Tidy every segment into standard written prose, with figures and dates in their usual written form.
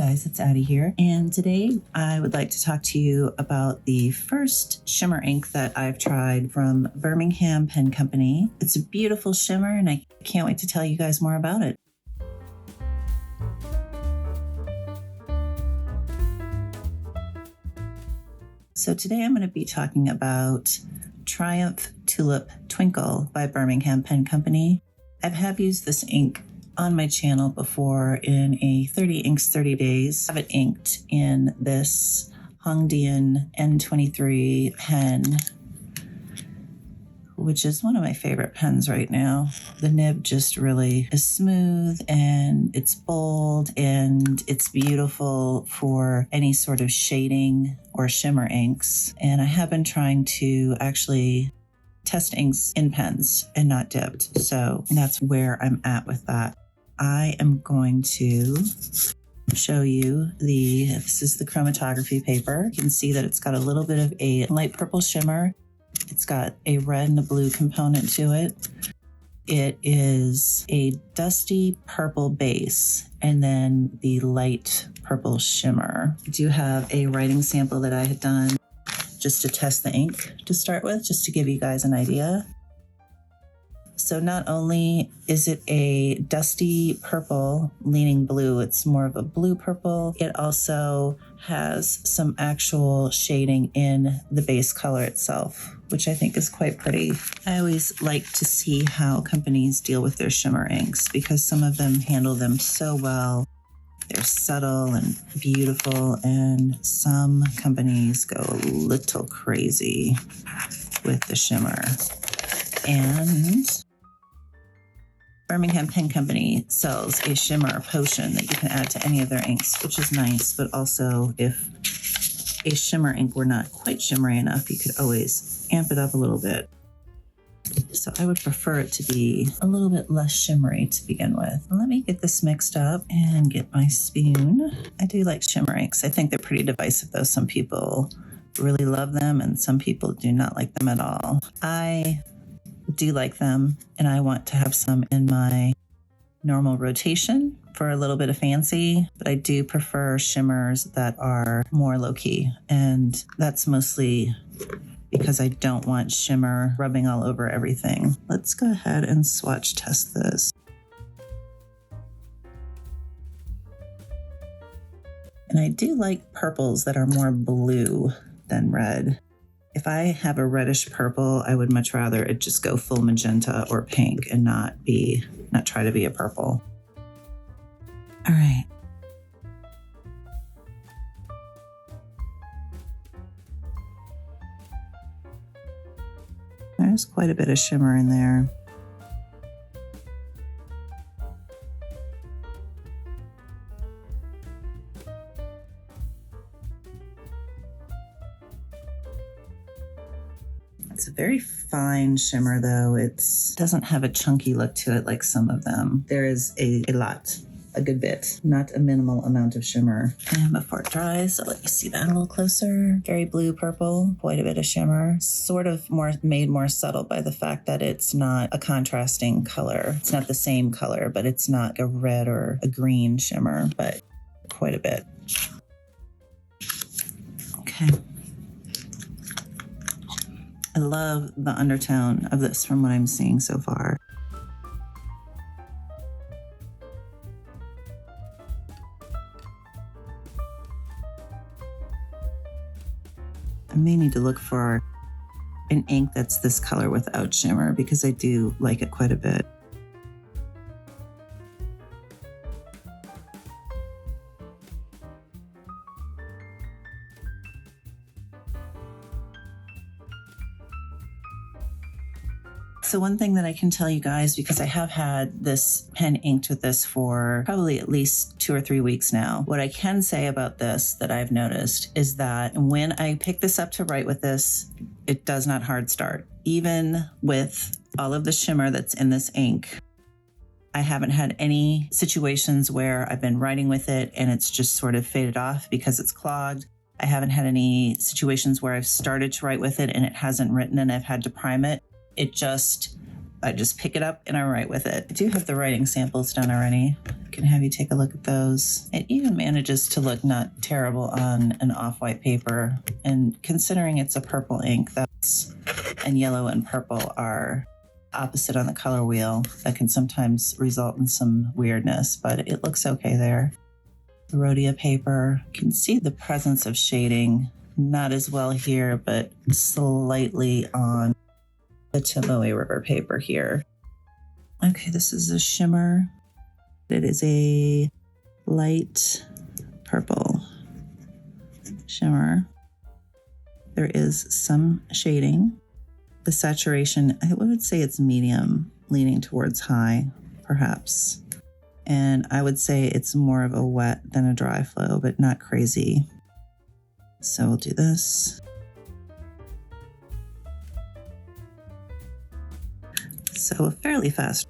guys, it's Addie here, and today I would like to talk to you about the first shimmer ink that I've tried from Birmingham Pen Company. It's a beautiful shimmer, and I can't wait to tell you guys more about it. So today I'm going to be talking about Triumph Tulip Twinkle by Birmingham Pen Company. I have used this ink on my channel before in a 30 inks 30 days. I have it inked in this Hongdian N23 pen, which is one of my favorite pens right now. The nib just really is smooth and it's bold and it's beautiful for any sort of shading or shimmer inks. And I have been trying to actually test inks in pens and not dipped. So that's where I'm at with that. I am going to show you this is the chromatography paper. You can see that it's got a little bit of a light purple shimmer. It's got a red and a blue component to it. It is a dusty purple base and then the light purple shimmer. I do have a writing sample that I had done just to test the ink to start with, just to give you guys an idea. So not only is it a dusty purple leaning blue, it's more of a blue purple. It also has some actual shading in the base color itself, which I think is quite pretty. I always like to see how companies deal with their shimmer inks because some of them handle them so well. They're subtle and beautiful, and some companies go a little crazy with the shimmer. And Birmingham Pen Company sells a shimmer potion that you can add to any of their inks, which is nice, but also if a shimmer ink were not quite shimmery enough, you could always amp it up a little bit. So I would prefer it to be a little bit less shimmery to begin with. Let me get this mixed up and get my spoon. I do like shimmer inks. I think they're pretty divisive though. Some people really love them and some people do not like them at all. I do like them, and I want to have some in my normal rotation for a little bit of fancy, but I do prefer shimmers that are more low-key, and that's mostly because I don't want shimmer rubbing all over everything. Let's go ahead and swatch test this. And I do like purples that are more blue than red. If I have a reddish purple, I would much rather it just go full magenta or pink and not try to be a purple. All right. There's quite a bit of shimmer in there. It's a very fine shimmer though. It doesn't have a chunky look to it like some of them. There is a good bit, not a minimal amount of shimmer. And before it dries, so let you see that a little closer. Very blue purple, quite a bit of shimmer. Sort of made more subtle by the fact that it's not a contrasting color. It's not the same color, but it's not a red or a green shimmer, but quite a bit. Okay. I love the undertone of this from what I'm seeing so far. I may need to look for an ink that's this color without shimmer because I do like it quite a bit. So one thing that I can tell you guys, because I have had this pen inked with this for probably at least 2 or 3 weeks now, what I can say about this that I've noticed is that when I pick this up to write with this, it does not hard start. Even with all of the shimmer that's in this ink, I haven't had any situations where I've been writing with it and it's just sort of faded off because it's clogged. I haven't had any situations where I've started to write with it and it hasn't written and I've had to prime it. It just I just pick it up and I write with it. I do have the writing samples done already. I can have you take a look at those. It even manages to look not terrible on an off-white paper. And considering it's a purple ink, and yellow and purple are opposite on the color wheel, that can sometimes result in some weirdness, but it looks okay there. The Rhodia paper, you can see the presence of shading, not as well here, but slightly on the Tomoe River paper here. Okay, this is a shimmer. It is a light purple shimmer. There is some shading. The saturation, I would say it's medium, leaning towards high, perhaps. And I would say it's more of a wet than a dry flow, but not crazy. So we'll do this. So a fairly fast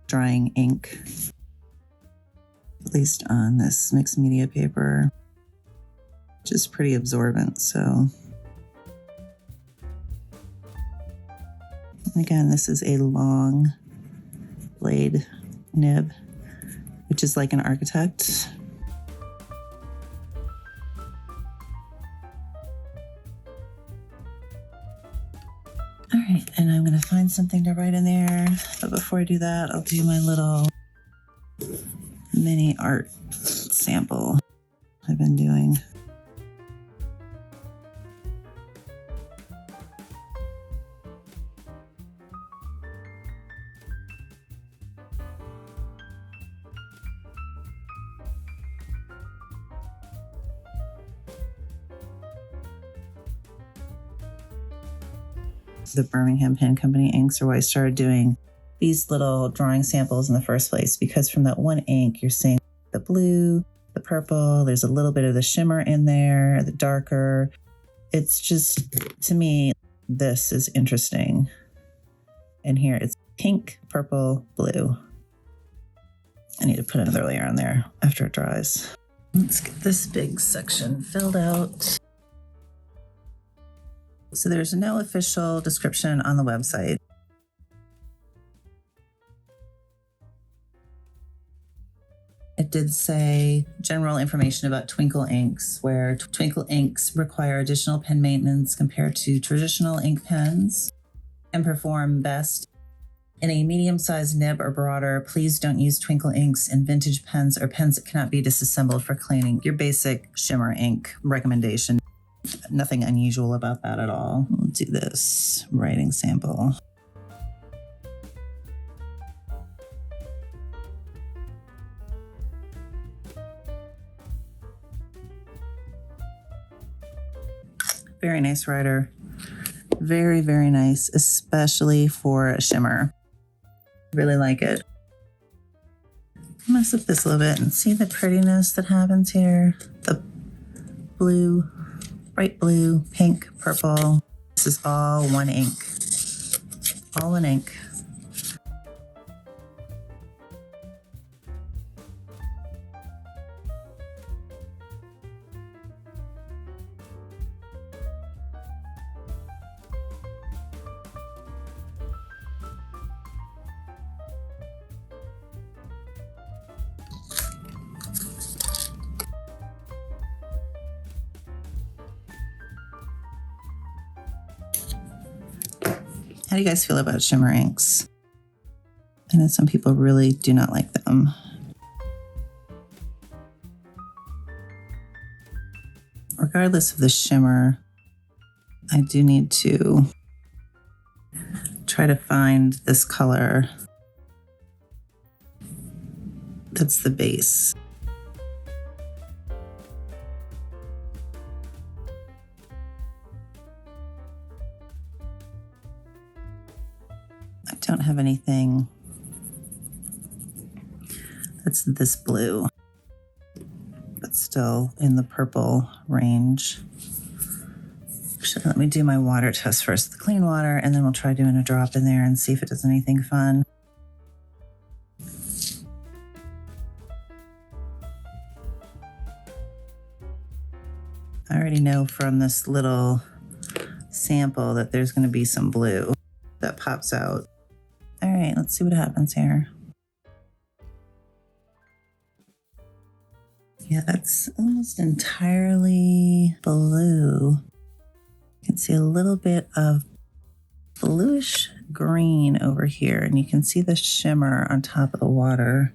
drying ink, at least on this mixed media paper, which is pretty absorbent. So again, this is a long blade nib, which is like an architect. All right, and I'm going to find something to write in there. But before I do that, I'll do my little mini art sample I've been doing. The Birmingham Pen Company inks are why I started doing these little drawing samples in the first place, because from that one ink, you're seeing the blue, the purple, there's a little bit of the shimmer in there, the darker. It's just, to me, this is interesting. And here it's pink, purple, blue. I need to put another layer on there after it dries. Let's get this big section filled out. So there's no official description on the website. It did say general information about Twinkle inks, where Twinkle inks require additional pen maintenance compared to traditional ink pens and perform best in a medium-sized nib or broader. Please don't use Twinkle inks in vintage pens or pens that cannot be disassembled for cleaning. Your basic shimmer ink recommendation. Nothing unusual about that at all. We'll do this writing sample. Very nice writer. Very, very nice, especially for a shimmer. Really like it. I'm gonna flip this a little bit and see the prettiness that happens here. The blue, bright blue, pink, purple. This is all one ink. All one ink. How do you guys feel about shimmer inks? I know some people really do not like them. Regardless of the shimmer, I do need to try to find this color that's the base. I don't have anything that's this blue, but still in the purple range. Actually, let me do my water test first, the clean water, and then we'll try doing a drop in there and see if it does anything fun. I already know from this little sample that there's going to be some blue that pops out. All right, let's see what happens here. Yeah, that's almost entirely blue. You can see a little bit of bluish green over here, and you can see the shimmer on top of the water.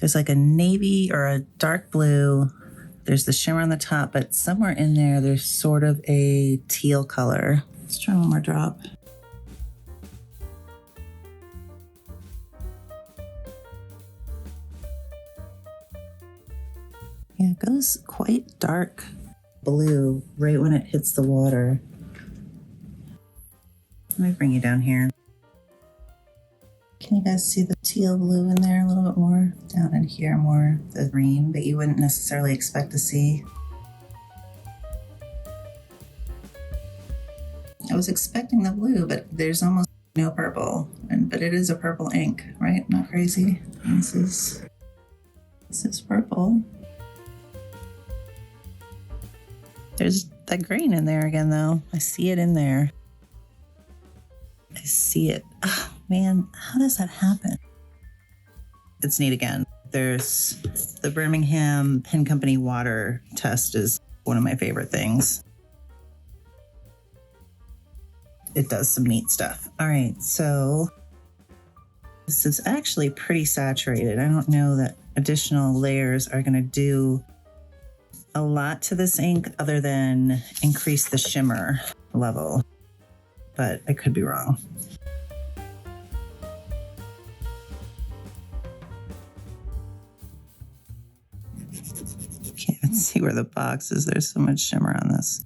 There's like a navy or a dark blue. There's the shimmer on the top, but somewhere in there, there's sort of a teal color. Let's try one more drop. Yeah, it goes quite dark blue right when it hits the water. Let me bring you down here. Can you guys see the teal blue in there a little bit more? Down in here more, the green that you wouldn't necessarily expect to see. I was expecting the blue, but there's almost no purple. But it is a purple ink, right? Not crazy. This is purple. There's that green in there again, though. I see it in there. I see it. Oh, man, how does that happen? It's neat again. There's the Birmingham Pen Company water test is one of my favorite things. It does some neat stuff. All right, so this is actually pretty saturated. I don't know that additional layers are going to do a lot to this ink other than increase the shimmer level, but I could be wrong. Can't even see where the box is. There's so much shimmer on this.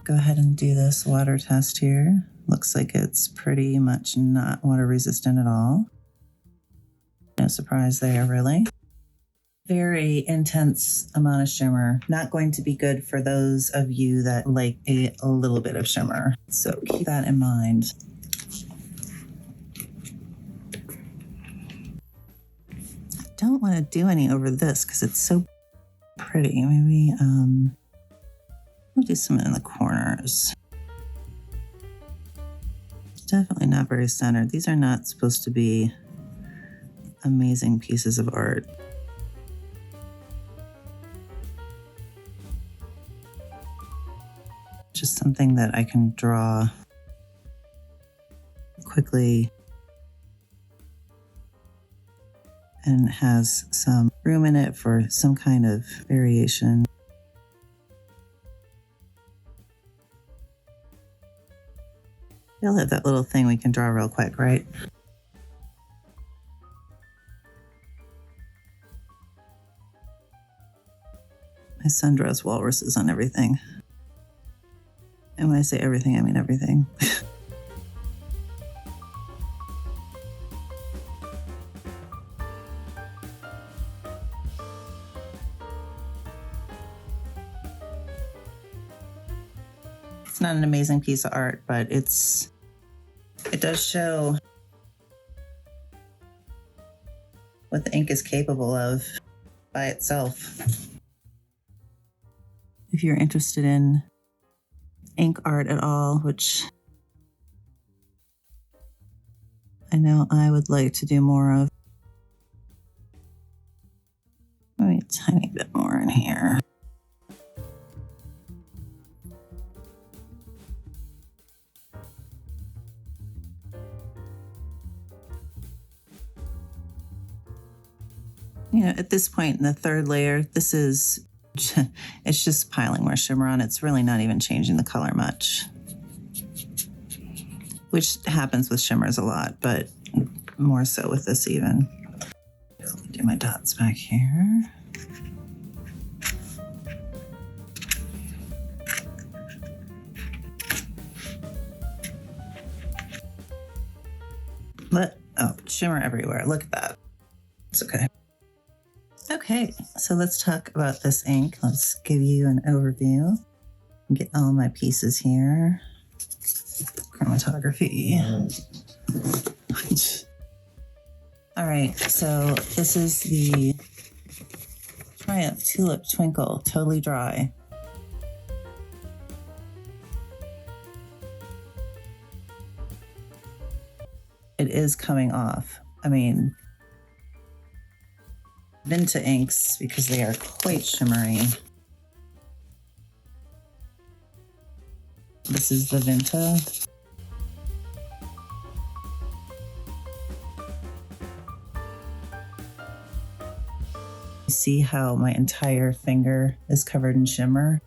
Go ahead and do this water test here. Looks like it's pretty much not water resistant at all. No surprise there, really. Very intense amount of shimmer. Not going to be good for those of you that like a little bit of shimmer. So keep that in mind. I don't want to do any over this because it's so pretty. Maybe we'll do some in the corners. Definitely not very centered. These are not supposed to be amazing pieces of art. Just something that I can draw quickly and has some room in it for some kind of variation. You'll have that little thing we can draw real quick, right? My son draws walruses on everything. And when I say everything, I mean everything. It's not an amazing piece of art, but it does show what the ink is capable of by itself. If you're interested in ink art at all, which I know I would like to do more of. Maybe a tiny bit more in here. You know, at this point in the third layer, it's just piling more shimmer on. It's really not even changing the color much, which happens with shimmers a lot, but more so with this even. Let me do my dots back here. Shimmer everywhere. Look at that. It's okay. Okay, so let's talk about this ink. Let's give you an overview. Get all my pieces here. Chromatography. All right, so this is the Tulip Twinkle, totally dry. it is coming off. I mean, Vinta inks, because they are quite shimmery. This is the Vinta. See how my entire finger is covered in shimmer?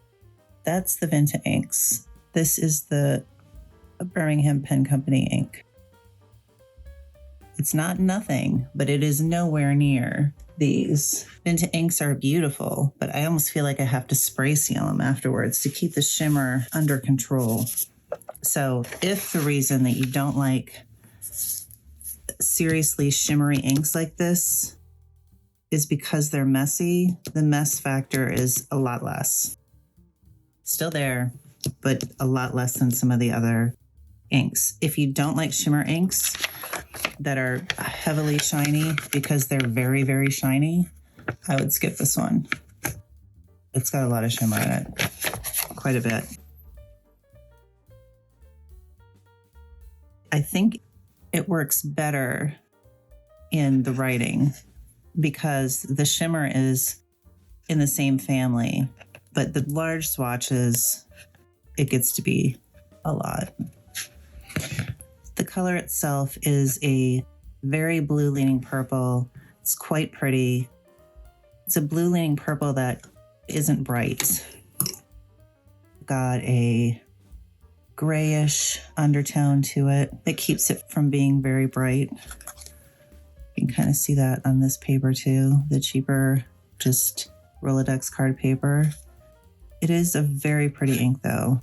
That's the Vinta inks. This is the Birmingham Pen Company ink. It's not nothing, but it is nowhere near these. Vinta inks are beautiful, but I almost feel like I have to spray seal them afterwards to keep the shimmer under control. So if the reason that you don't like seriously shimmery inks like this is because they're messy, the mess factor is a lot less. Still there, but a lot less than some of the other inks. If you don't like shimmer inks that are heavily shiny because they're very, very shiny, I would skip this one. It's got a lot of shimmer in it, quite a bit. I think it works better in the writing because the shimmer is in the same family, but the large swatches, it gets to be a lot. The color itself is a very blue leaning purple. It's quite pretty. It's a blue leaning purple that isn't bright. Got a grayish undertone to it that keeps it from being very bright. You can kind of see that on this paper too, the cheaper, just Rolodex card paper. It is a very pretty ink though.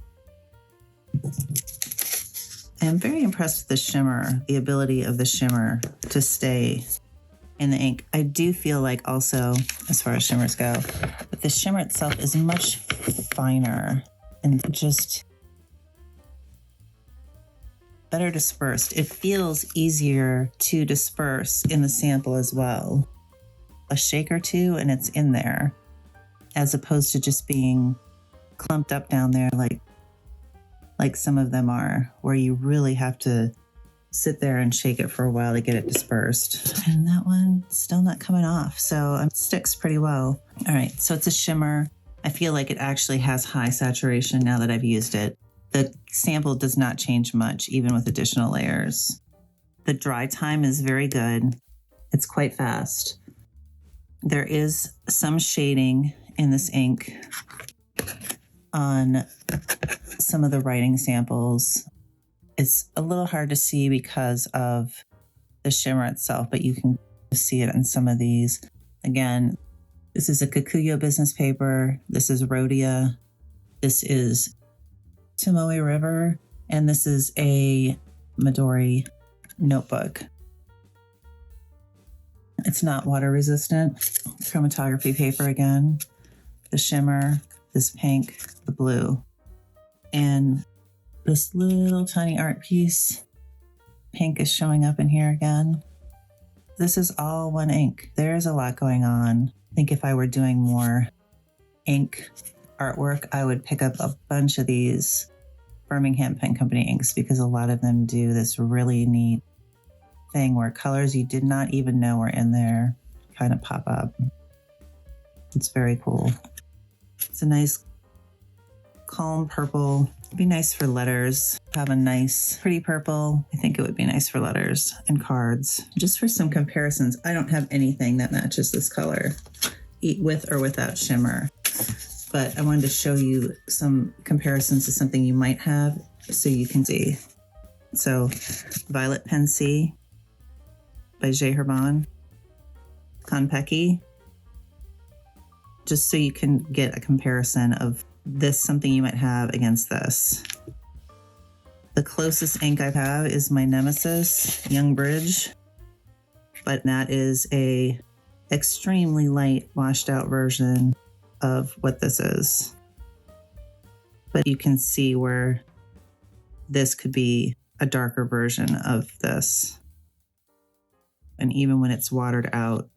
I'm very impressed with the shimmer, the ability of the shimmer to stay in the ink. I do feel like also, as far as shimmers go, that the shimmer itself is much finer and just better dispersed. It feels easier to disperse in the sample as well. A shake or two and it's in there, as opposed to just being clumped up down there like some of them are, where you really have to sit there and shake it for a while to get it dispersed. And that one still not coming off, so it sticks pretty well. All right, so it's a shimmer. I feel like it actually has high saturation now that I've used it. The sample does not change much, even with additional layers. The dry time is very good. It's quite fast. There is some shading in this ink on some of the writing samples. It's a little hard to see because of the shimmer itself, but you can see it in some of these. Again, this is a Kikuyo business paper. This is Rhodia. This is Tomoe River. And this is a Midori notebook. It's not water resistant. Chromatography paper again. The shimmer, this pink, the blue. And this little tiny art piece, pink, is showing up in here again. This is all one ink. There's a lot going on. I think if I were doing more ink artwork, I would pick up a bunch of these Birmingham Pen Company inks because a lot of them do this really neat thing where colors you did not even know were in there kind of pop up. It's very cool. It's a nice calm purple. It'd be nice for letters. Have a nice pretty purple. I think it would be nice for letters and cards. Just for some comparisons, I don't have anything that matches this color, with or without shimmer. But I wanted to show you some comparisons to something you might have so you can see. So Violet Pen C by J. Herbon, Konpeki, just so you can get a comparison of this, something you might have against this. The closest ink I have is my Nemesis Young Bridge, but that is a extremely light washed out version of what this is. But you can see where this could be a darker version of this. And even when it's watered out,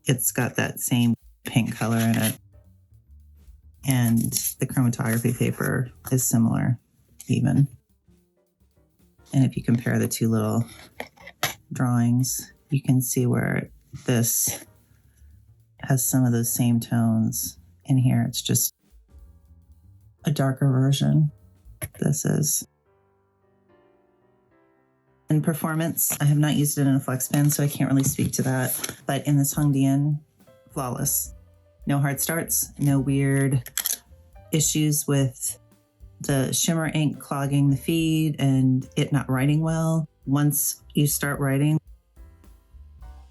it's got that same pink color in it. And the chromatography paper is similar, even. And if you compare the two little drawings, you can see where this has some of those same tones in here. It's just a darker version. This is. In performance, I have not used it in a flex pen, so I can't really speak to that. But in this Hongdian, flawless. No hard starts, no weird issues with the shimmer ink clogging the feed and it not writing well. Once you start writing,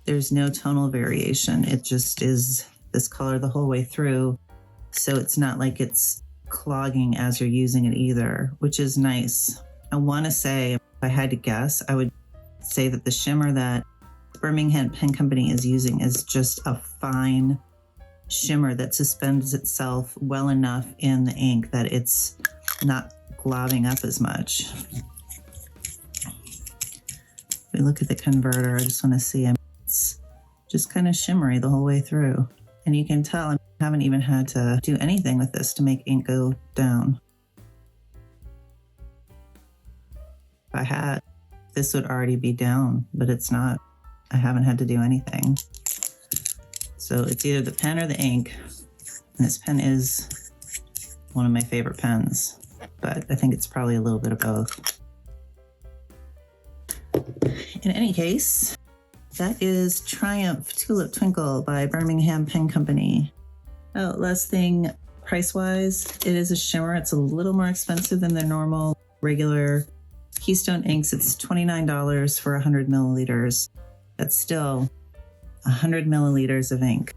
there's no tonal variation. It just is this color the whole way through. So it's not like it's clogging as you're using it either, which is nice. I want to say, if I had to guess, I would say that the shimmer that Birmingham Pen Company is using is just a fine shimmer that suspends itself well enough in the ink that it's not globbing up as much. If we look at the converter, I just want to see, it's just kind of shimmery the whole way through. And you can tell I haven't even had to do anything with this to make ink go down. If I had, this would already be down, but it's not. I haven't had to do anything. So it's either the pen or the ink. And this pen is one of my favorite pens, but I think it's probably a little bit of both. In any case, that is Triumph Tulip Twinkle by Birmingham Pen Company. Oh, last thing, price-wise, it is a shimmer. It's a little more expensive than the normal regular Keystone inks. It's $29 for 100 milliliters. That's still 100 milliliters of ink.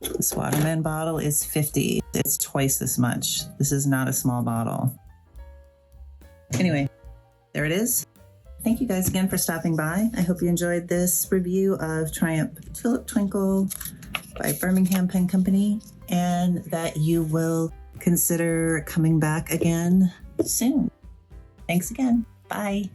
This Waterman bottle is $50. It's twice this much. This is not a small bottle. Anyway, there it is. Thank you guys again for stopping by. I hope you enjoyed this review of Triumph Tulip Twinkle by Birmingham Pen Company, and that you will consider coming back again soon. Thanks again. Bye.